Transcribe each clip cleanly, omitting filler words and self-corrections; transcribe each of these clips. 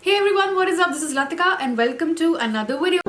Hey everyone, what is up? This is Latika and welcome to another video.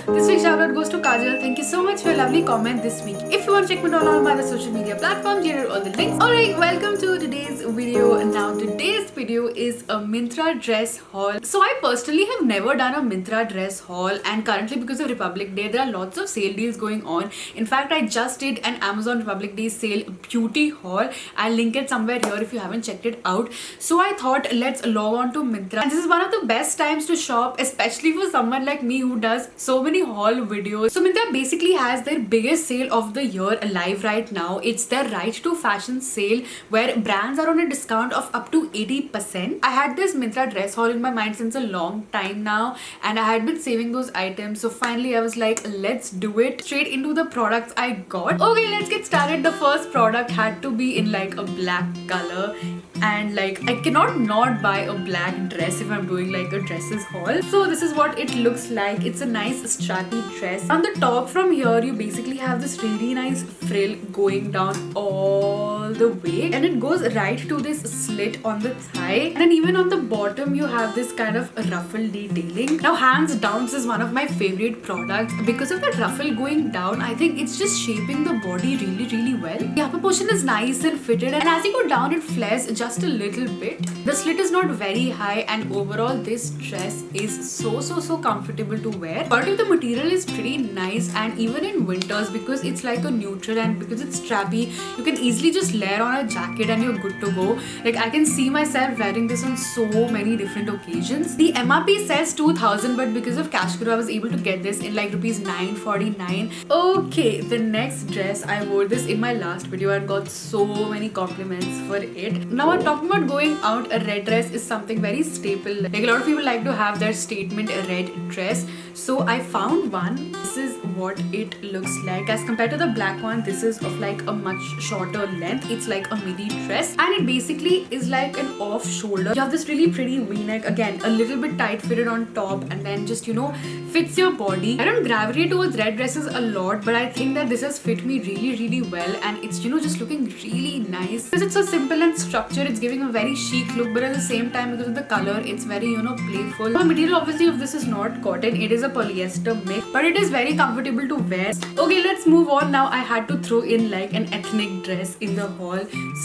This week's shout out goes to Kajal. Thank you so much for your lovely comment this week. If you want to check me out on all my other social media platforms, here are all the links. Alright, welcome to today's video. Now today's video is a Myntra dress haul. So I personally have never done a Myntra dress haul, and currently because of Republic Day, there are lots of sale deals going on. In fact, I just did an Amazon Republic Day sale beauty haul. I'll link it somewhere here if you haven't checked it out. So I thought let's log on to Myntra. And this is one of the best times to shop, especially for someone like me who does so many haul videos. So Myntra basically has their biggest sale of the year alive right now. It's their Right to Fashion sale where brands are on a discount of up to 80%. I had this Myntra dress haul in my mind since a long time now, and I had been saving those items. So finally I was like, let's do it. Straight into the products I got. Okay, let's get started. The first product had to be in like a black color, and like I cannot not buy a black dress if I'm doing like a dresses haul. So this is what it looks like. It's a nice strappy dress. On the top from here you basically have this really nice frill going down all the way, and it goes right to this slit on the thigh, and then even on the bottom you have this kind of ruffle detailing. Now hands down, this is one of my favorite products because of that ruffle going down. I think it's just shaping the body really well. The upper portion is nice and fitted, and as you go down it flares just a little bit. The slit is not very high, and overall this dress is so comfortable to wear. Part of the material is pretty nice, and even in winters, because it's like a neutral and because it's strappy, you can easily just layer on a jacket and you're good to go. Like I can see myself wearing this on so many different occasions. The MRP says 2000, but because of Cashkaro I was able to get this in like rupees 949. Okay, the next dress, I wore this in my last video and got so many compliments for it. Now I'm talking about going out, a red dress is something very staple. Like a lot of people like to have their statement red dress. So I found one. This is what it looks like. As compared to the black one, this is of like a much shorter length. It's like a midi dress, and it basically is like an off shoulder. You have this really pretty v-neck, again a little bit tight fitted on top, and then just fits your body. I don't gravitate towards red dresses a lot, but I think that this has fit me really well, and it's just looking really nice because it's so simple and structured. It's giving a very chic look, but at the same time because of the color it's very playful. The material obviously of this is not cotton, it is a polyester mix, but it is very comfortable to wear. Okay, let's move on. Now I had to throw in like an ethnic dress in the haul.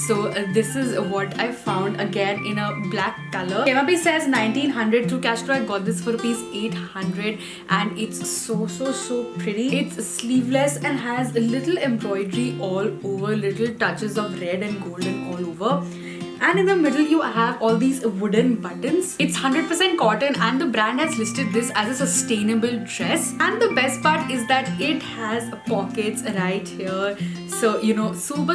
So this is what I found, again in a black color. MRP says 1900. Through Cashkaro I got this for rupees 800, and it's so pretty. It's sleeveless and has a little embroidery all over, little touches of red and golden all over. And in the middle you have all these wooden buttons. It's 100% cotton, and the brand has listed this as a sustainable dress. And the best part is that it has pockets right here. So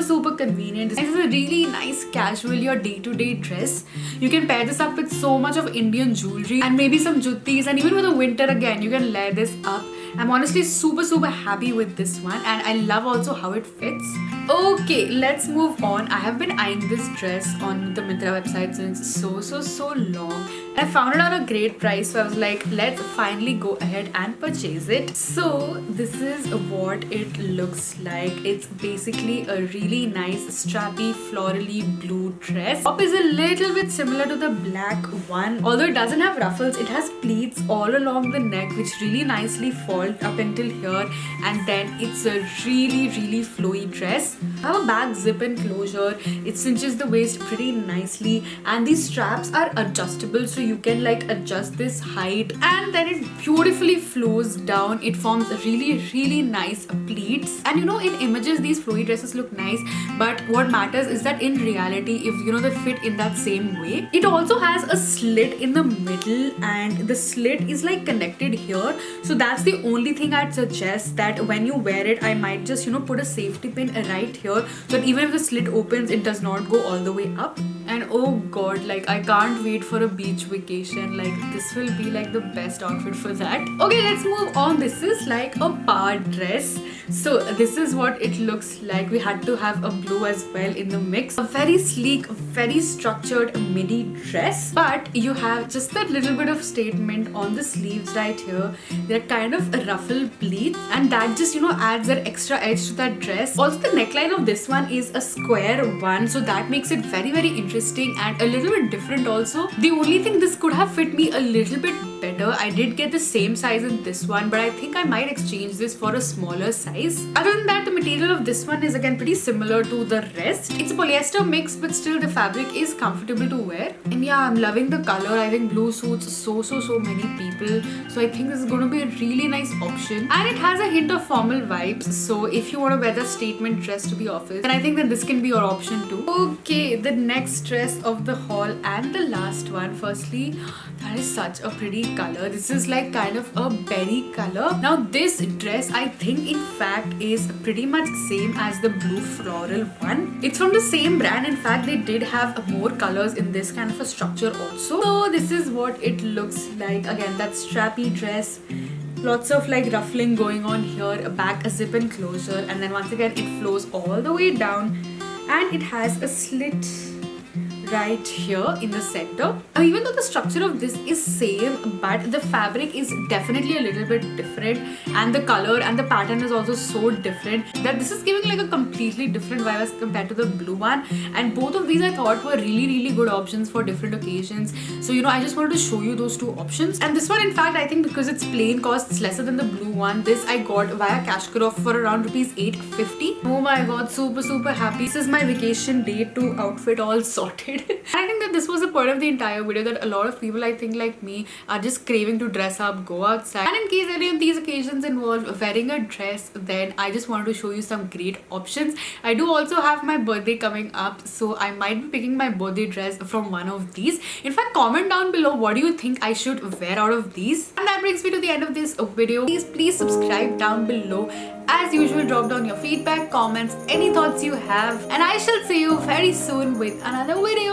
super convenient. This is a really nice casual your day-to-day dress. You can pair this up with so much of Indian jewelry and maybe some juttis, and even with the winter again you can layer this up. I'm honestly super happy with this one, and I love also how it fits. Okay, let's move on. I have been eyeing this dress on the Myntra website since so long. I found it on a great price, so I was like, let's finally go ahead and purchase it. So this is what it looks like. It's basically a really nice strappy florally blue dress. Top is a little bit similar to the black one. Although it doesn't have ruffles, it has pleats all along the neck which really nicely fall up until here, and then it's a really flowy dress. I have a back zip and closure. It cinches the waist pretty nicely, and these straps are adjustable, so you can like adjust this height, and then it beautifully flows down. It forms really nice pleats, and in images these flowy dresses look nice, but what matters is that in reality, if they fit in that same way. It also has a slit in the middle, and the slit is like connected here, so that's the only thing I'd suggest, that when you wear it I might just put a safety pin right here, so that even if the slit opens it does not go all the way up. And oh god, like I can't wait for a beach vacation. Like this will be like the best outfit for that. Okay, let's move on. This is like a power dress. So this is what it looks like. We had to have a blue as well in the mix. A very sleek, very structured midi dress, but you have just that little bit of statement on the sleeves right here. They're kind of a ruffle pleat, and that just, you know, adds that extra edge to that dress. Also, the neckline of this one is a square one, so that makes it very, very interesting and a little bit different also. The only thing, this could have fit me a little bit better. I did get the same size in this one, but I think I might exchange this for a smaller size. Other than that, the material of this one is again pretty similar to the rest. It's a polyester mix, but still the fabric is comfortable to wear. And yeah, I'm loving the color. I think blue suits so many people, so I think this is going to be a really nice option, and it has a hint of formal vibes. So if you want to wear the statement dress to the office, then I think that this can be your option too. Okay, the next dress of the haul and the last one. Firstly, that is such a pretty color. This is like kind of a berry color. Now this dress, I think in fact is pretty much same as the blue floral one. It's from the same brand. In fact, they did have more colors in this kind of a structure also. So this is what it looks like. Again, that strappy dress, lots of like ruffling going on here, back a zip and closure, and then once again it flows all the way down, and it has a slit right here in the center. Now, even though the structure of this is same, but the fabric is definitely a little bit different, and the color and the pattern is also so different that this is giving like a completely different vibe as compared to the blue one. And both of these I thought were really good options for different occasions. So, you know, I just wanted to show you those two options. And this one, in fact, I think because it's plain costs lesser than the blue one, this I got via Kashkaroff for around rupees 850. Oh my god, super happy. This is my vacation day 2 outfit all sorted. And I think that this was the point of the entire video, that a lot of people, I think like me, are just craving to dress up, go outside. And in case any of these occasions involve wearing a dress, then I just wanted to show you some great options. I do also have my birthday coming up, so I might be picking my birthday dress from one of these. In fact, comment down below what do you think I should wear out of these. And that brings me to the end of this video. Please subscribe down below. As usual, drop down your feedback, comments, any thoughts you have, and I shall see you very soon with another video.